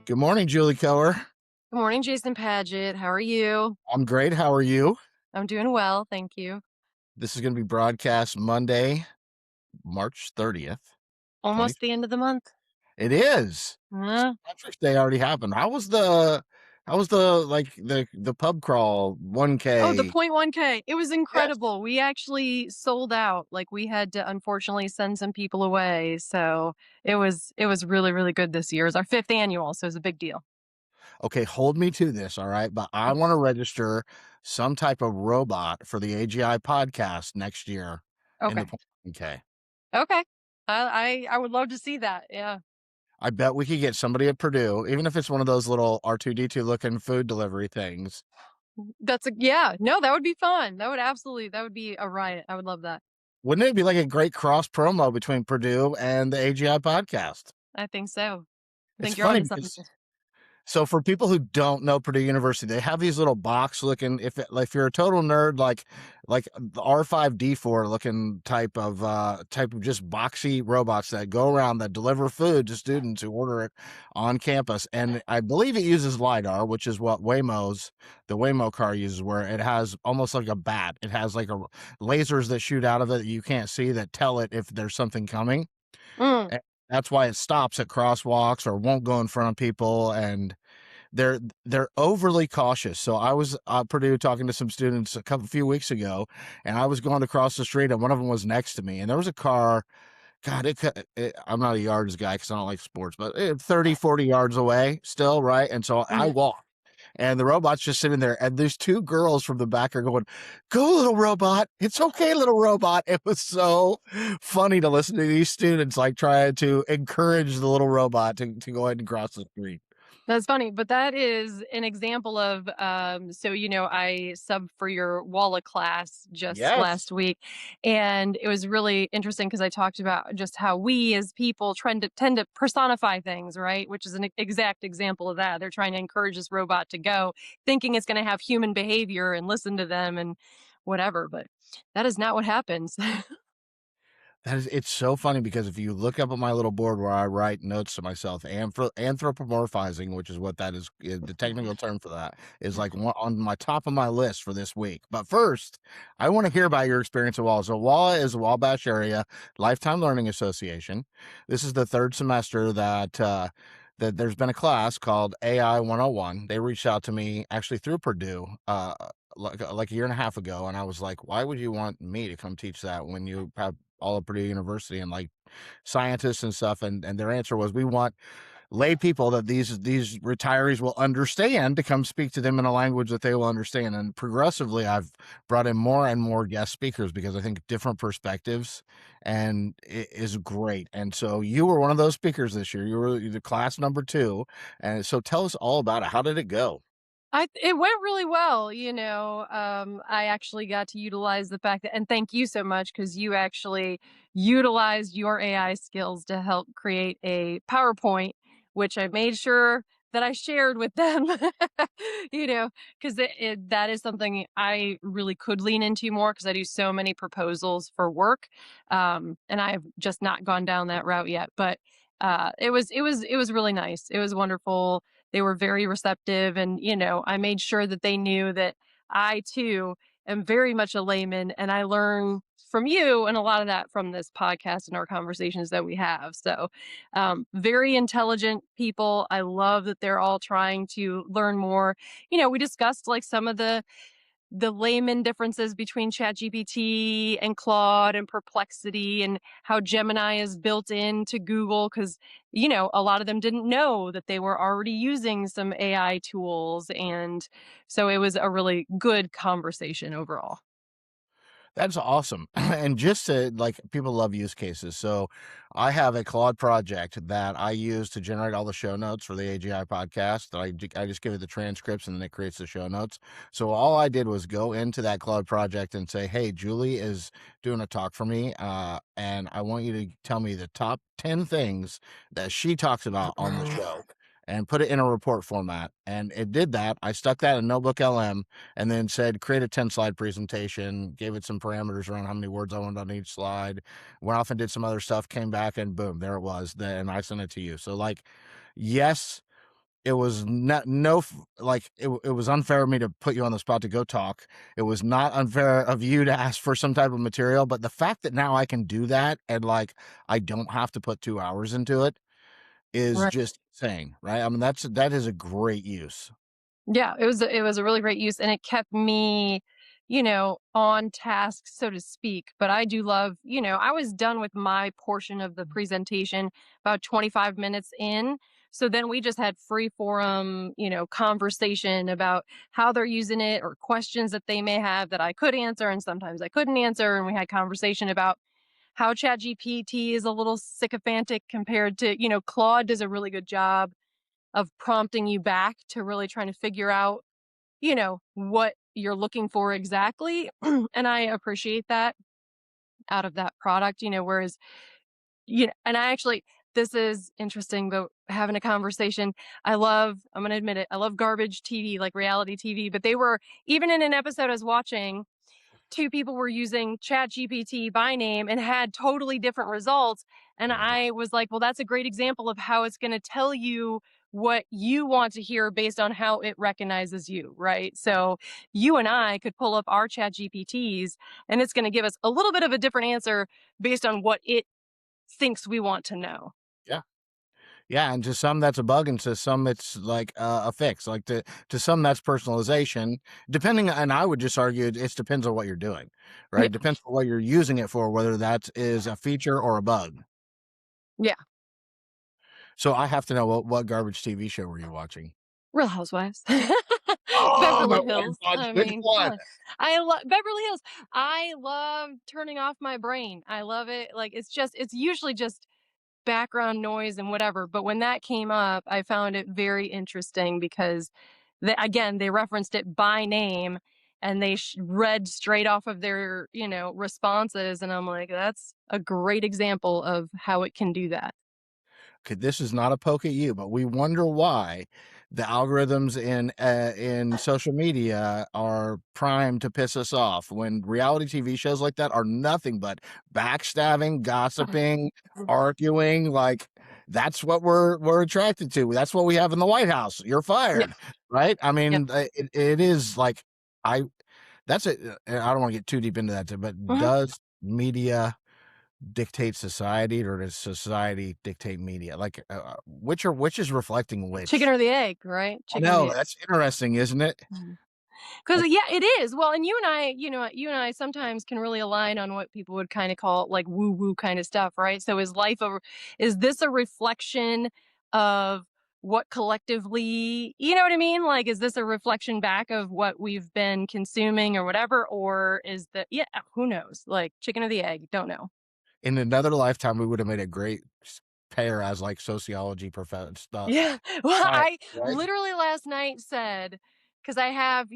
Good morning, Julie Koehrer. Good morning, Jason Padgett. How are you? I'm great. How are you? I'm doing well, thank you. This is going to be broadcast Monday, March 30th, 20. Almost the end of the month. It is. Uh, St. Patrick's Day already happened. How was the pub crawl oh, the 1K? 0.1K. It was Yes. incredible. We actually sold out. Like we had to unfortunately send some people away. So it was really, really good this year. It's our 5th annual, so it's a big deal. Okay, hold me to this, all right? But I want to register some type of robot for the AGI podcast next year in the Okay. 1K. Okay. I would love to see that. Yeah. I bet we could get somebody at Purdue, even if it's one of those little R2D2 looking food delivery things. No, that would be fun. That would be a riot. I would love that. Wouldn't it be like a great cross promo between Purdue and the AGI podcast? I think so. I It's think you're funny onto something. because so for people who don't know Purdue University, they have these little box looking if you're a total nerd like the R5D4 looking type of just boxy robots that go around that deliver food to students who order it on campus. And I believe it uses LIDAR, which is what the Waymo car uses, where it has almost like a bat. It has like lasers that shoot out of it that you can't see that tell it if there's something coming. Mm. And that's why it stops at crosswalks or won't go in front of people, and they're overly cautious. So I was at Purdue talking to some students a few weeks ago, and I was going across the street, and one of them was next to me, and there was a car. God, I'm not a yards guy because I don't like sports, but 30, 40 yards away still, right? And so I walked. And the robot's just sitting there, and there's two girls from the back are going, "Go, little robot! It's okay, little robot!" It was so funny to listen to these students like trying to encourage the little robot to go ahead and cross the street. That's funny, but that is an example of I subbed for your Walla class just Yes. last week, and it was really interesting because I talked about just how we as people tend to personify things, right? Which is an exact example of that. They're trying to encourage this robot to go, thinking it's going to have human behavior and listen to them and whatever, but that is not what happens. It's so funny because if you look up at my little board where I write notes to myself, anthropomorphizing, which is what that is, the technical term for that, is like one on my top of my list for this week. But first, I want to hear about your experience at Walla. So Walla is the Wabash Area Lifetime Learning Association. This is the third semester that there's been a class called AI 101. They reached out to me actually through Purdue, like a year and a half ago, and I was like, why would you want me to come teach that when you have all of Purdue University and like scientists and stuff? And their answer was, we want lay people that these retirees will understand to come speak to them in a language that they will understand. And progressively, I've brought in more and more guest speakers because I think different perspectives and it is great. And so you were one of those speakers this year. You were the class number 2, and so tell us all about it. How did it go? It went really well, I actually got to utilize the fact that, and thank you so much because you actually utilized your AI skills to help create a PowerPoint, which I made sure that I shared with them, because that is something I really could lean into more because I do so many proposals for work, and I've just not gone down that route yet. But it was really nice. It was wonderful. They were very receptive, and I made sure that they knew that I too am very much a layman, and I learn from you and a lot of that from this podcast and our conversations that we have. So very intelligent people. I love that they're all trying to learn more. We discussed like some of the layman differences between ChatGPT and Claude and Perplexity and how Gemini is built into Google because, a lot of them didn't know that they were already using some AI tools. And so it was a really good conversation overall. That's awesome. And just to like, people love use cases. So I have a Claude project that I use to generate all the show notes for the AGI podcast. I just give it the transcripts and then it creates the show notes. So all I did was go into that Claude project and say, "Hey, Julie is doing a talk for me. And I want you to tell me the top 10 things that she talks about on the show and put it in a report format." And it did that. I stuck that in NotebookLM and then said, create a 10 slide presentation, gave it some parameters around how many words I wanted on each slide, went off and did some other stuff, came back, and boom, there it was. And I sent it to you. So like, yes, it was not no f like, it was unfair of me to put you on the spot to go talk. It was not unfair of you to ask for some type of material, but the fact that now I can do that and, like, I don't have to put 2 hours into it is Right. just insane, right? I mean, that is a great use. Yeah, it was a really great use, and it kept me, on task, so to speak. But I do love, I was done with my portion of the presentation about 25 minutes in. So then we just had free forum, conversation about how they're using it or questions that they may have that I could answer and sometimes I couldn't answer. And we had conversation about how ChatGPT is a little sycophantic compared to, Claude does a really good job of prompting you back to really trying to figure out, what you're looking for exactly. And I appreciate that out of that product, whereas, and I actually, this is interesting, but having a conversation, I'm going to admit it, I love garbage TV, like reality TV, but they were, even in an episode I was watching, two people were using ChatGPT by name and had totally different results. And Mhm. I was like, well, that's a great example of how it's going to tell you what you want to hear based on how it recognizes you, right? So you and I could pull up our ChatGPTs and it's going to give us a little bit of a different answer based on what it thinks we want to know. Yeah. Yeah, and to some that's a bug, and to some it's like a fix. Like to some that's personalization. Depending, and I would just argue it depends on what you're doing, Yeah. right? Depends on what you're using it for, whether that is a feature or a bug. Yeah. So I have to know what garbage TV show were you watching? Real Housewives. Oh, my Beverly wife Hills. watched I which mean, come one? on. I love Beverly Hills. I love turning off my brain. I love it. Like it's usually just background noise and whatever. But when that came up, I found it very interesting because again, they referenced it by name and they read straight off of their, responses. And I'm like, that's a great example of how it can do that. Okay, this is not a poke at you, but we wonder why the algorithms in social media are primed to piss us off when reality TV shows like that are nothing but backstabbing, gossiping, arguing. Like that's what we're attracted to. That's what we have in the White House. You're Yeah. fired, right? I Yeah. mean, it is like I. That's it. I don't want to get too deep into that, but Hmm. does media dictate society or does society dictate media? Like, which is reflecting Chicken which? or the egg, right? I Chicken or the know, egg. that's interesting, isn't it? Because Like, yeah, it is. Well, and you and I sometimes can really align on what people would kind of call like woo woo kind of stuff, right? So is this a reflection of what collectively, you know what I mean? Like, is this a reflection back of what we've been consuming or whatever? Or is that, yeah, who knows? Like chicken or the egg? Don't know. in another lifetime, we would have made a great pair as like sociology professor, Yeah. Well, science, I right? literally last night said, because I have,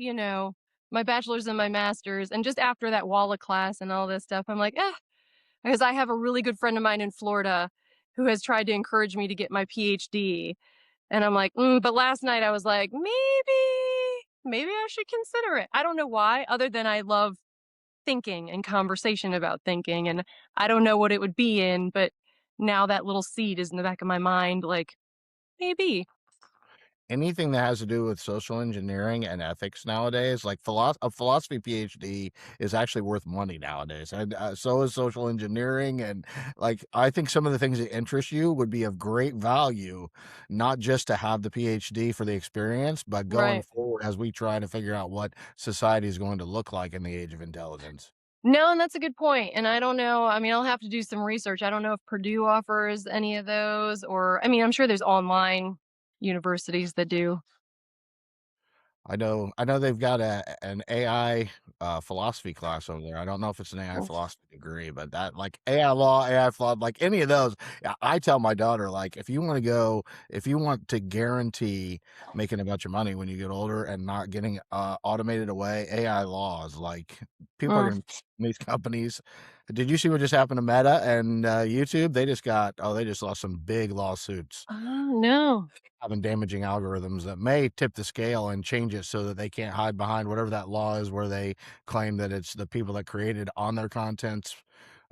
my bachelor's and my master's, and just after that Walla class and all this stuff, I'm like, because I have a really good friend of mine in Florida who has tried to encourage me to get my PhD. And I'm like, but last night I was like, maybe I should consider it. I don't know why, other than I love thinking and conversation about thinking. And I don't know what it would be in, but now that little seed is in the back of my mind, like, maybe. Anything that has to do with social engineering and ethics nowadays, like a philosophy PhD is actually worth money nowadays, and so is social engineering. And like, I think some of the things that interest you would be of great value, not just to have the PhD for the experience, but going Right. forward as we try to figure out what society is going to look like in the age of intelligence. No, and that's a good point, and I don't know, I mean, I'll have to do some research. I don't know if Purdue offers any of those or I mean, I'm sure there's online universities that do. I know they've got an AI, philosophy class over there. I don't know if it's an AI Cool. philosophy degree, but that like AI law, AI philosophy, like any of those, I tell my daughter, like, if you want to guarantee making a bunch of money when you get older and not getting, automated away, AI laws, like, people are Mm. gonna these companies. Did you see what just happened to Meta and, YouTube? They just lost some big lawsuits Oh, no. having damaging algorithms that may tip the scale and change it so that they can't hide behind whatever that law is where they claim that it's the people that created on their content's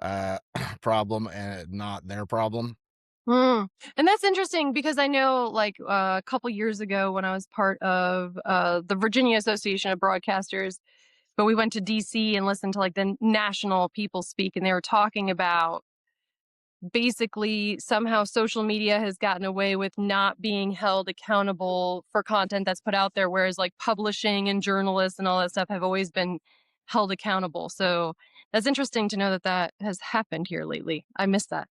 uh, problem and not their problem. Mm. And that's interesting because I know, like, a couple years ago when I was part of the Virginia Association of Broadcasters, but we went to DC and listened to like the national people speak, and they were talking about basically somehow social media has gotten away with not being held accountable for content that's put out there, whereas like publishing and journalists and all that stuff have always been held accountable. So that's interesting to know that that has happened here lately. I missed that.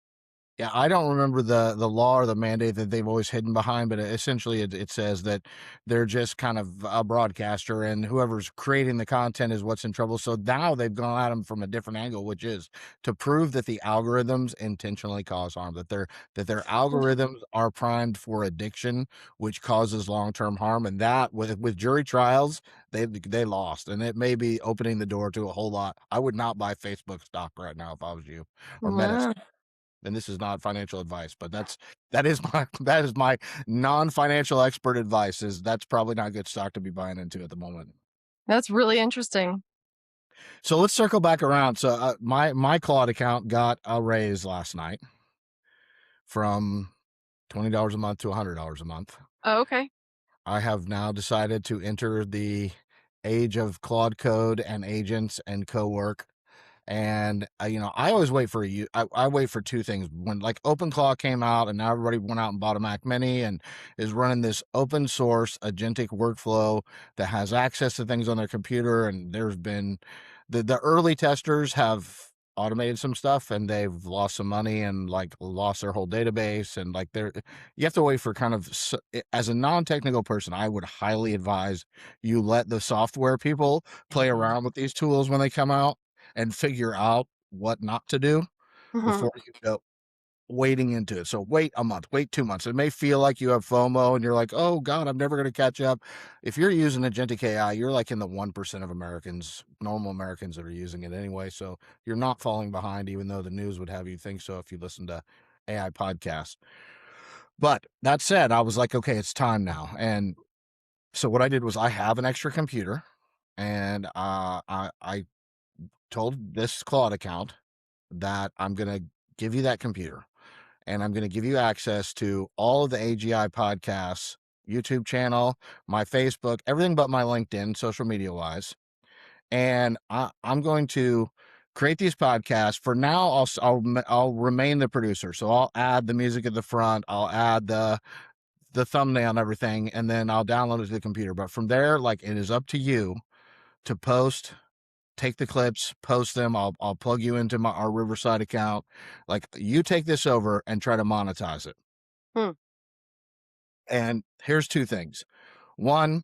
Yeah, I don't remember the law or the mandate that they've always hidden behind, but essentially it says that they're just kind of a broadcaster, and whoever's creating the content is what's in trouble. So now they've gone at them from a different angle, which is to prove that the algorithms intentionally cause harm, that their algorithms are primed for addiction, which causes long-term harm, and that with jury trials, they lost, and it may be opening the door to a whole lot. I would not buy Facebook stock right now if I was you, or Meta, Wow. and this is not financial advice, but that is my non-financial expert advice. Is that's probably not good stock to be buying into at the moment. That's really interesting. So let's circle back around. So my Claude account got a raise last night from $20 a month to $100 a month. Oh, okay. I have now decided to enter the age of Claude Code and agents and Cowork. And I always wait for I wait for two things. When like OpenClaw came out, and now everybody went out and bought a Mac Mini and is running this open source agentic workflow that has access to things on their computer. And there's been the early testers have automated some stuff, and they've lost some money and like lost their whole database. And like you have to wait for kind of, as a non-technical person, I would highly advise you let the software people play around with these tools when they come out and figure out what not to do Mhm. before you go wading into it. So wait a month, wait 2 months. It may feel like you have FOMO and you're like, oh God, I'm never going to catch up. If you're using Agentic AI, you're like in the 1% of Americans, normal Americans, that are using it anyway. So you're not falling behind, even though the news would have you think so if you listen to AI podcasts. But that said, I was like, okay, it's time now. And so what I did was I have an extra computer, and I told this Claude account that I'm going to give you that computer, and I'm going to give you access to all of the AGI podcasts, YouTube channel, my Facebook, everything but my LinkedIn, social media wise. And I'm going to create these podcasts. For now, I'll remain the producer. So I'll add the music at the front. I'll add the thumbnail and everything, and then I'll download it to the computer. But from there, like, it is up to you to post, take the clips, post them. I'll plug you into our Riverside account. Like, you take this over and try to monetize it. Hmm. And here's two things. One,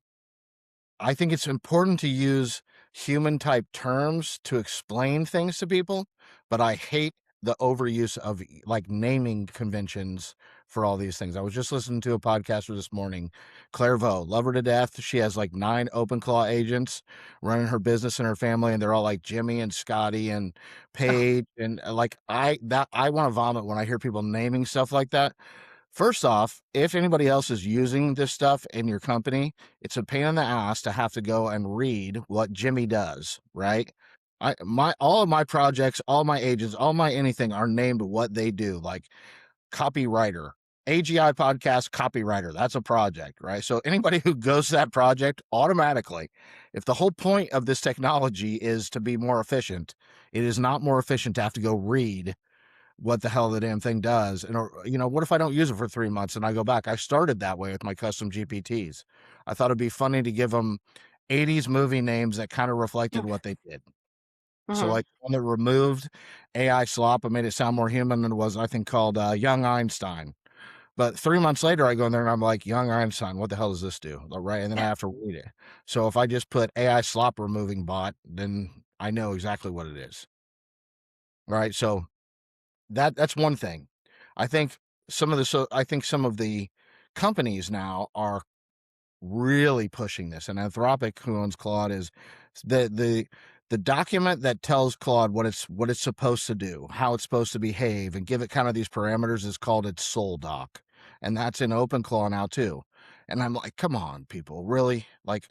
I think it's important to use human type terms to explain things to people, but I hate the overuse of like naming conventions for all these things. I was just listening to a podcaster this morning, Clairvaux, love her to death. She has like 9 OpenClaw agents running her business and her family, and they're all like Jimmy and Scotty and Paige. And like, I want to vomit when I hear people naming stuff like that. First off, if anybody else is using this stuff in your company, it's a pain in the ass to have to go and read what Jimmy does, right? All of my projects, all my agents, all my anything are named what they do, like copywriter, AGI podcast copywriter. That's a project, right? So anybody who goes to that project automatically, if the whole point of this technology is to be more efficient, it is not more efficient to have to go read what the hell the damn thing does. And, or, what if I don't use it for 3 months and I go back? I started that way with my custom GPTs. I thought it'd be funny to give them 80s movie names that kind of reflected what they did. So Mhm. like one that removed AI slop and made it sound more human than it was, I think, called Young Einstein. But 3 months later, I go in there and I'm like, Young Einstein, what the hell does this do? Right. And then I have to read it. So if I just put AI slop removing bot, then I know exactly what it is. Right. So that's one thing. I think I think some of the companies now are really pushing this. And Anthropic, who owns Claude, is the document that tells Claude what it's supposed to do, how it's supposed to behave, and give it kind of these parameters is called its soul doc. And that's in OpenClaw now too. And I'm like, come on, people, really? Like,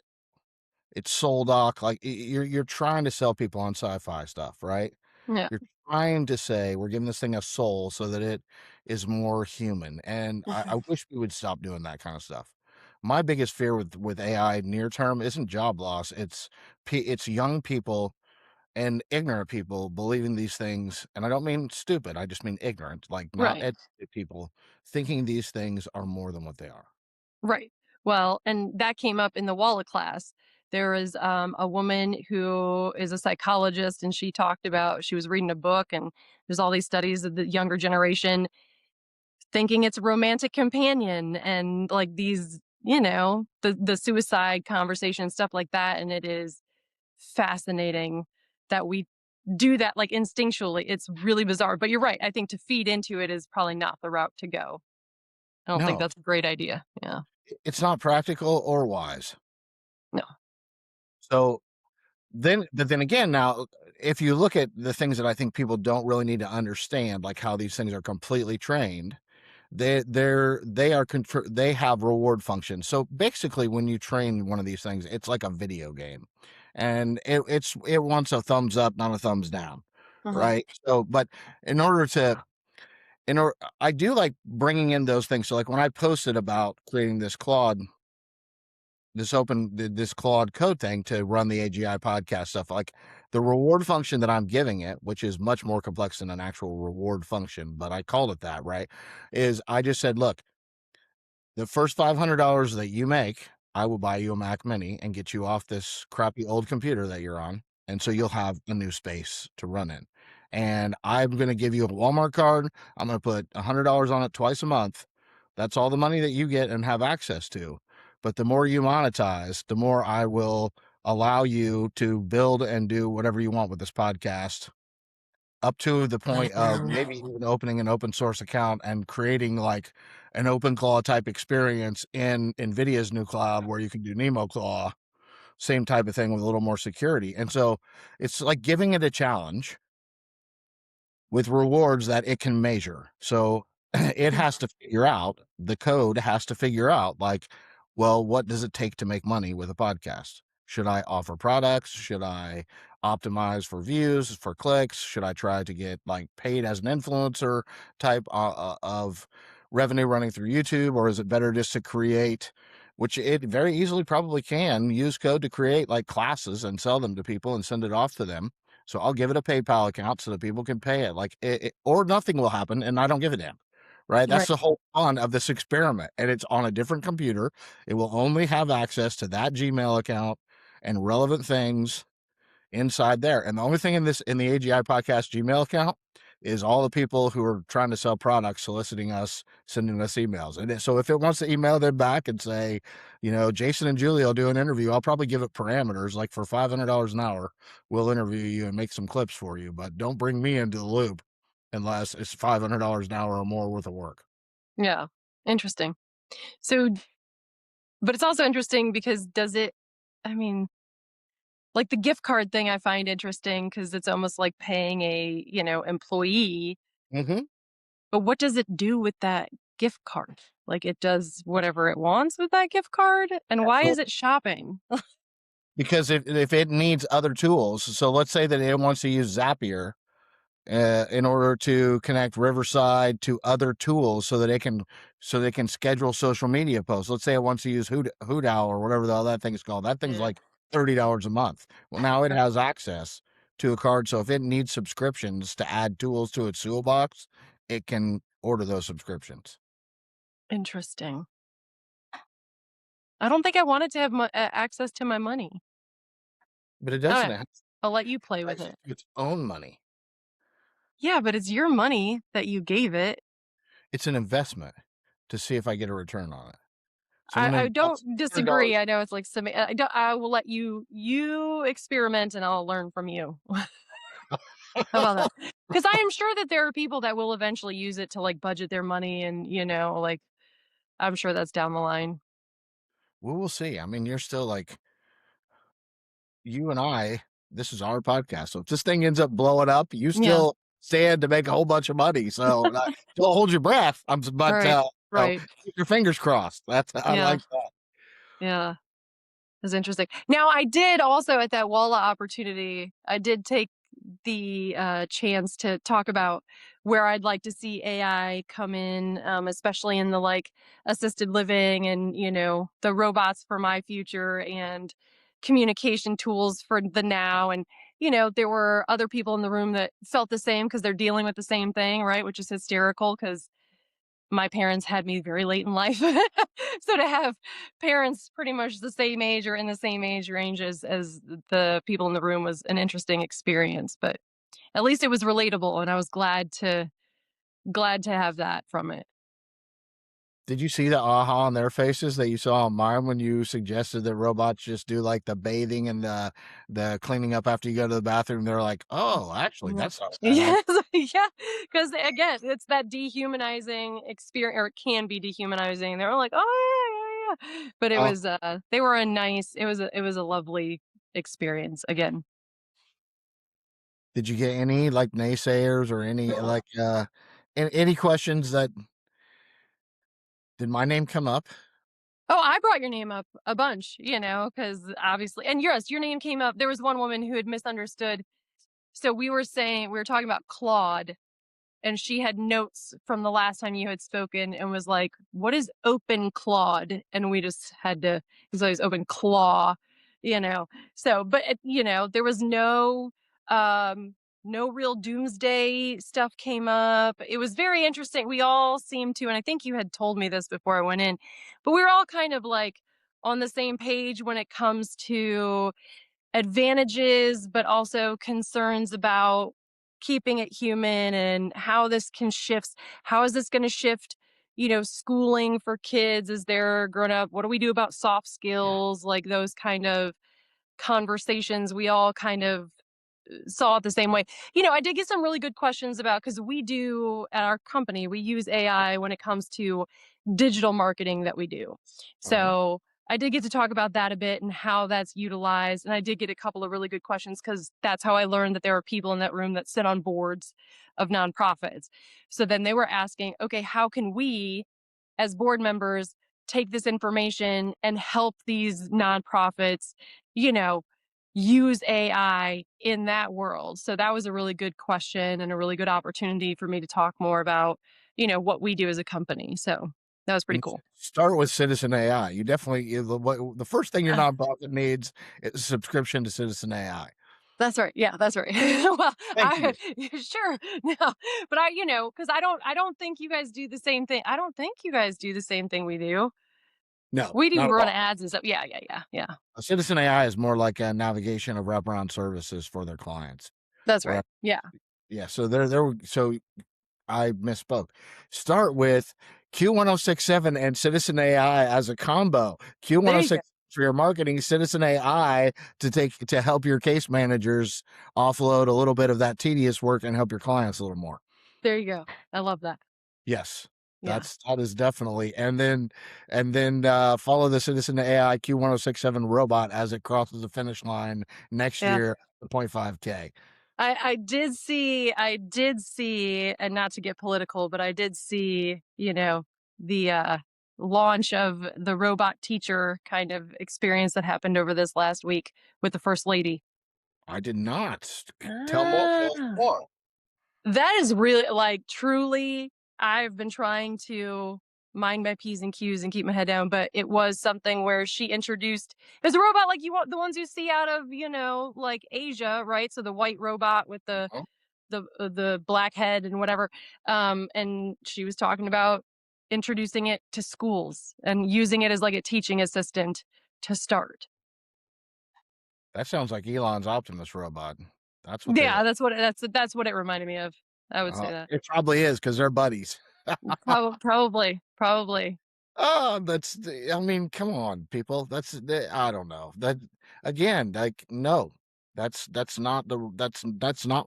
it's soul doc. Like, you're trying to sell people on sci-fi stuff, right? Yeah. You're trying to say we're giving this thing a soul so that it is more human, and I wish we would stop doing that kind of stuff. My biggest fear with AI near term isn't job loss, it's young people and ignorant people believing these things, and I don't mean stupid, I just mean ignorant, like, not Right. educated people thinking these things are more than what they are. Right. Well, and that came up in the Walla class. There was a woman who is a psychologist, and she talked about she was reading a book, and there's all these studies of the younger generation thinking it's a romantic companion, and like these, the suicide conversation, stuff like that. And it is fascinating that we do that like instinctually. It's really bizarre. But you're right. I think to feed into it is probably not the route to go. I don't think No, that's a great idea. Yeah. it's not practical or wise. No. So then again, now, if you look at the things that I think people don't really need to understand, like how these things are completely trained, they have reward functions. So basically, when you train one of these things, it's like a video game, and it wants a thumbs up, not a thumbs down, Mhm. right? So, but in order to in order, I do like bringing in those things. So, like when I posted about creating this Claude Code thing to run the AGI podcast stuff, like the reward function that I'm giving it, which is much more complex than an actual reward function, but I called it that, right? Is I just said, look, the first $500 that you make, I will buy you a Mac Mini and get you off this crappy old computer that you're on. And so you'll have a new space to run in. And I'm going to give you a Walmart card. I'm going to put $100 on it twice a month. That's all the money that you get and have access to. But the more you monetize, the more I will allow you to build and do whatever you want with this podcast, up to the point of maybe even opening an open source account and creating like an open claw type experience in NVIDIA's new cloud where you can do Nemo Claw, same type of thing with a little more security. And so it's like giving it a challenge with rewards that it can measure. So it has to figure out, the code has to figure out, like, well, what does it take to make money with a podcast? Should I offer products? Should I optimize for views, for clicks? Should I try to get like paid as an influencer type of revenue running through YouTube? Or is it better just to create, which it very easily probably can use code to create like classes and sell them to people and send it off to them? So I'll give it a PayPal account so that people can pay it. Like or nothing will happen, and I don't give a damn. Right? That's Right. the whole fun of this experiment. And it's on a different computer. It will only have access to that Gmail account and relevant things inside there. And the only thing in the AGI podcast Gmail account is all the people who are trying to sell products soliciting us, sending us emails. And so if it wants to email them back and say, Jason and Julie will do an interview, I'll probably give it parameters like for $500 an hour, we'll interview you and make some clips for you, but don't bring me into the loop unless it's $500 an hour or more worth of work. Yeah. Interesting. So, but it's also interesting because I mean, like the gift card thing I find interesting because it's almost like paying a, employee. Mm-hmm. But what does it do with that gift card? Like it does whatever it wants with that gift card? And why So is it shopping? because if it needs other tools, so let's say that it wants to use Zapier in order to connect Riverside to other tools so that they can schedule social media posts. Let's say it wants to use Hoodow or whatever the hell that thing's called. That thing's Yeah. like $30 a month. Well, now it has access to a card, so if it needs subscriptions to add tools to its toolbox, it can order those subscriptions. Interesting. I don't think I wanted to have access to my money. But it All doesn't right. have I'll let you play with access it. to its own money. Yeah, but it's your money that you gave it. It's an investment to see if I get a return on it. So I'm I gonna don't invest disagree. $100. I know it's like some. I will let you experiment, and I'll learn from you. How about that? Because I am sure that there are people that will eventually use it to like budget their money, and like I'm sure that's down the line. We will see. I mean, you're still like you and I, this is our podcast. So if this thing ends up blowing up, you Yeah. still stand to make a whole bunch of money. So don't hold your breath. But Right. Right. keep your fingers crossed. I Yeah. like that. Yeah. It's interesting. Now, I did also at that Walla opportunity, I did take the chance to talk about where I'd like to see AI come in, especially in the like assisted living and, the robots for my future and communication tools for the now. And, there were other people in the room that felt the same because they're dealing with the same thing, right? Which is hysterical because my parents had me very late in life. So to have parents pretty much the same age or in the same age range as the people in the room was an interesting experience. But at least it was relatable, and I was glad to have that from it. Did you see the aha on their faces that you saw on mine when you suggested that robots just do like the bathing and the cleaning up after you go to the bathroom? They're like, oh, actually, Yeah. that's not bad. Yes, yeah, because again, it's that dehumanizing experience, or it can be dehumanizing. They were like, "Oh, yeah, yeah, yeah," but Oh, they were a nice it was a lovely experience again. did you get any like naysayers or any like any questions that did my name come up? Oh, I brought your name up a bunch, because obviously, and yes, your name came up. There was one woman who had misunderstood. So we were talking about Claude, and she had notes from the last time you had spoken and was like, "What is open Claude?" And we just had to, because always open claw, you know. So, but there was um, no real doomsday stuff came up. It was very interesting. We all seemed to, and I think you had told me this before I went in, but we were all kind of like on the same page when it comes to advantages, but also concerns about keeping it human and how this can shift. How is this going to shift, schooling for kids as they're grown up? What do we do about soft skills? Like those kind of conversations we all kind of saw it the same way. I did get some really good questions about, because we do at our company, we use AI when it comes to digital marketing that we do. Uh-huh. So I did get to talk about that a bit and how that's utilized. And I did get a couple of really good questions because that's how I learned that there are people in that room that sit on boards of nonprofits. So then they were asking, okay, how can we as board members take this information and help these nonprofits, you know, use AI in that world? So that was a really good question and a really good opportunity for me to talk more about, what we do as a company. So that was pretty And cool. start with Citizen AI. You definitely the first thing your Uh, nonprofit needs is a subscription to Citizen AI. that's right. Yeah, that's right. Well, Thank you. sure. No, but because I don't think you guys do the same thing. I don't think you guys do the same thing we do. No, We do not at run all. ads and stuff. Yeah, yeah, yeah, yeah. Citizen AI is more like a navigation of wraparound services for their clients. That's Where right. Yeah. yeah, so so I misspoke. Start with Q1067 and Citizen AI as a combo. There you go. Q106 for your marketing, Citizen AI to help your case managers offload a little bit of that tedious work and help your clients a little more. There you go. I love that. Yes. Yeah. That is definitely and then follow the Citizen AI Q1067 robot as it crosses the finish line next Yeah. year, the 0.5K. I did see, and not to get political, but I did see, the launch of the robot teacher kind of experience that happened over this last week with the first lady. I did not. Tell us Ah. more. That is really, like, truly, I've been trying to mind my P's and Q's and keep my head down, but it was something where she introduced, it was a robot like you want, the ones you see out of, like Asia, right? So the white robot with the Uh-huh. the black head and whatever. And she was talking about introducing it to schools and using it as like a teaching assistant to start. That sounds like Elon's Optimus robot. That's what they Yeah, look. that's what it reminded me of. I would say that. It probably is because they're buddies. Probably. Oh, I mean, come on, people. I don't know. That again, like, no, that's not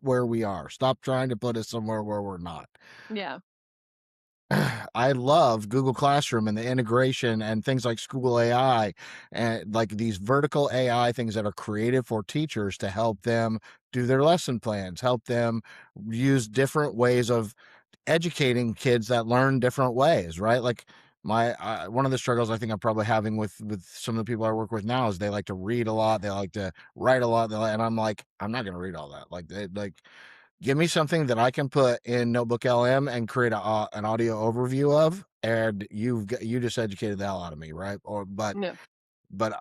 where we are. Stop trying to put us somewhere where we're not. Yeah. I love Google Classroom and the integration and things like School AI and like these vertical AI things that are created for teachers to help them do their lesson plans, help them use different ways of educating kids that learn different ways, right? Like One of the struggles I think I'm probably having with some of the people I work with now is they like to read a lot, they like to write a lot, and I'm like, I'm not going to read all that. Like, give me something that I can put in NotebookLM and create an audio overview of, and you just educated the hell out of me, right? No.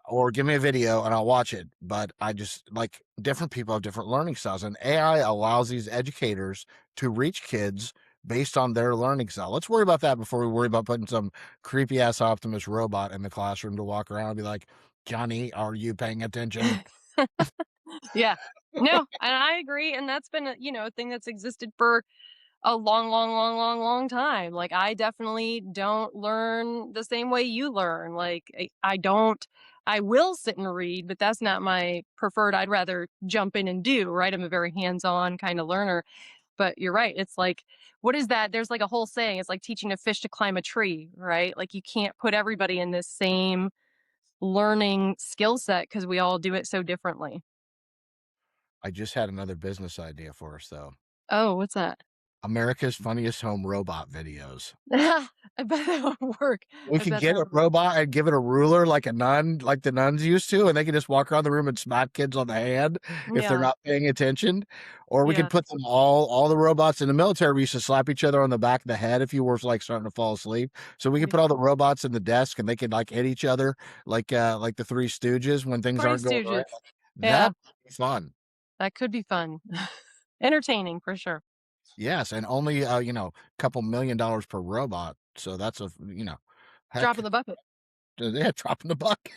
Or give me a video and I'll watch it. But I just like different people have different learning styles, and AI allows these educators to reach kids based on their learning style. Let's worry about that before we worry about putting some creepy ass Optimus robot in the classroom to walk around and be like, Johnny, are you paying attention? Yeah. No, and I agree, and that's been a thing that's existed for a long, long, long, long, long time. Like, I definitely don't learn the same way you learn. Like, I don't I will sit and read, but that's not my preferred. I'd rather jump in and do, right? I'm a very hands-on kind of learner. But you're right. It's like, what is that? There's like a whole saying. It's like teaching a fish to climb a tree, right? Like, you can't put everybody in this same learning skill set because we all do it so differently. I just had another business idea for us though. Oh, what's that? America's Funniest Home Robot Videos. I bet that would work. We I could bet get that a would work. robot and give it a ruler like a nun, like the nuns used to, and they can just walk around the room and smack kids on the hand if they're Yeah. not paying attention. Or we could Yeah. put them all the robots in the military. We used to slap each other on the back of the head if you were like starting to fall asleep. So we That'd could be put all the fun. robots in the desk and they could like hit each other like the Three Stooges when things Three aren't going right. Stooges. Yeah, That'd be fun. that could be fun. Entertaining for sure. Yes, and only a couple $1 million per robot. So that's Drop heck, of the bucket. yeah, dropping the buck.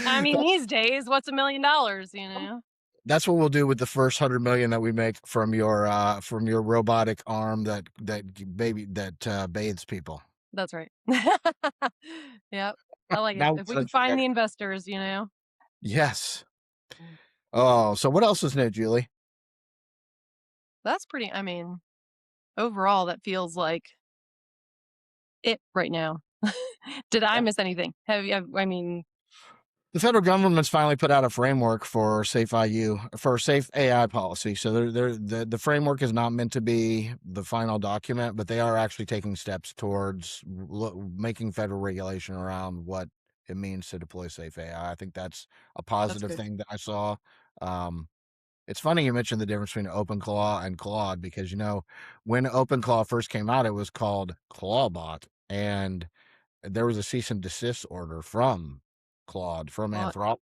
I mean, these days, what's $1 million, you know? That's what we'll do with the first 100 million that we make from your robotic arm that bathes people. That's right. Yep. I like it. Now If it's we can such find a the investors. yes. Mm. Oh, so what else is new, Julie? That's pretty, I mean, overall, that feels like it right now. Did I miss anything? I mean, The federal government's finally put out a framework for safe IU for safe AI policy. So the framework is not meant to be the final document, but they are actually taking steps towards making federal regulation around what it means to deploy safe AI. I think that's a that's positive good. thing that I saw. Um, it's funny you mentioned the difference between OpenClaw and Claude because when OpenClaw first came out, it was called Clawbot, and there was a cease and desist order from Claude, from Lot. Anthropic,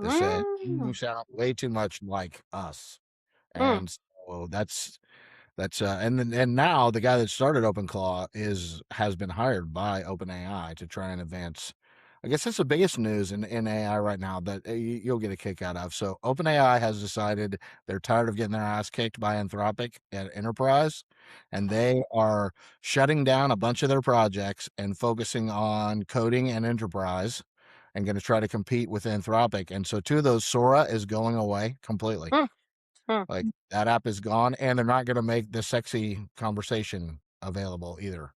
that said, "You Mm, sound way too much like us." mm, And so and now the guy that started OpenClaw has been hired by OpenAI to try and advance. I guess that's the biggest news in AI right now that you'll get a kick out of. So OpenAI has decided they're tired of getting their ass kicked by Anthropic at Enterprise, and they are shutting down a bunch of their projects and focusing on coding and Enterprise, and going to try to compete with Anthropic. And so two of those, Sora is going away completely. mm, mm. Like that app is gone, and they're not going to make the sexy conversation available either.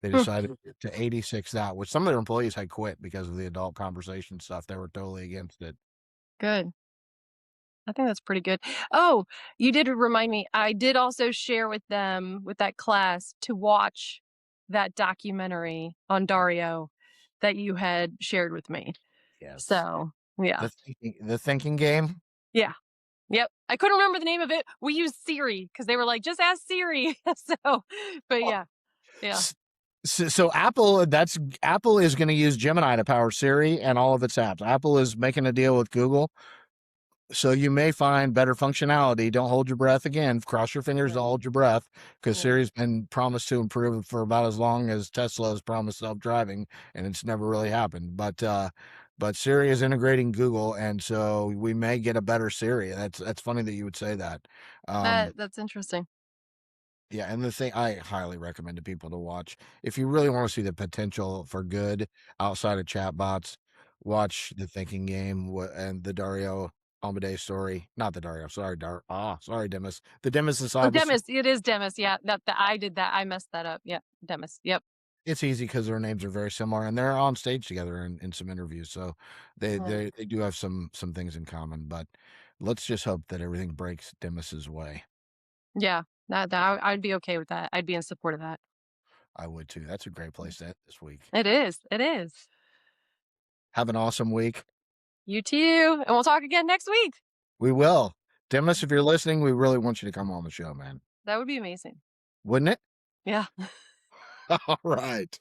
They Mm. decided to 86 that, which some of their employees had quit because of the adult conversation stuff. They were totally against it. Good. I think that's pretty good. Oh, you did remind me. I did also share with them, with that class, to watch that documentary on Dario that you had shared with me. Yes. So, yeah. The thinking game. Yeah. Yep. I couldn't remember the name of it. We used Siri because they were like, just ask Siri. So, but Oh, yeah. Yeah. s- so Apple is going to use Gemini to power Siri and all of its apps. Apple is making a deal with Google. So you may find better functionality. Don't hold your breath again. Cross your fingers. Yeah. Don't hold your breath because Yeah. Siri's been promised to improve for about as long as Tesla has promised self-driving, and it's never really happened. But Siri is integrating Google, and so we may get a better Siri. That's funny that you would say that. That's interesting. Yeah, and the thing I highly recommend to people to watch if you really want to see the potential for good outside of chatbots, watch The Thinking Game and the Dario Amadeus story. Not the Dario, sorry, sorry, Demis. The Demis and Oh, Hassabis. Demis. It is Demis. Yeah. That I did that. I messed that up. Yeah. Demis. Yep. It's easy because their names are very similar, and they're on stage together in some interviews, so they Yeah. they they do have some things in common. But let's just hope that everything breaks Demis's way. Yeah. I'd be okay with that. I'd be in support of that. I would too. That's a great place to end this week. It is. It is. Have an awesome week. You too. And we'll talk again next week. We will. Demis, if you're listening, we really want you to come on the show, man. That would be amazing. Wouldn't it? Yeah. All right.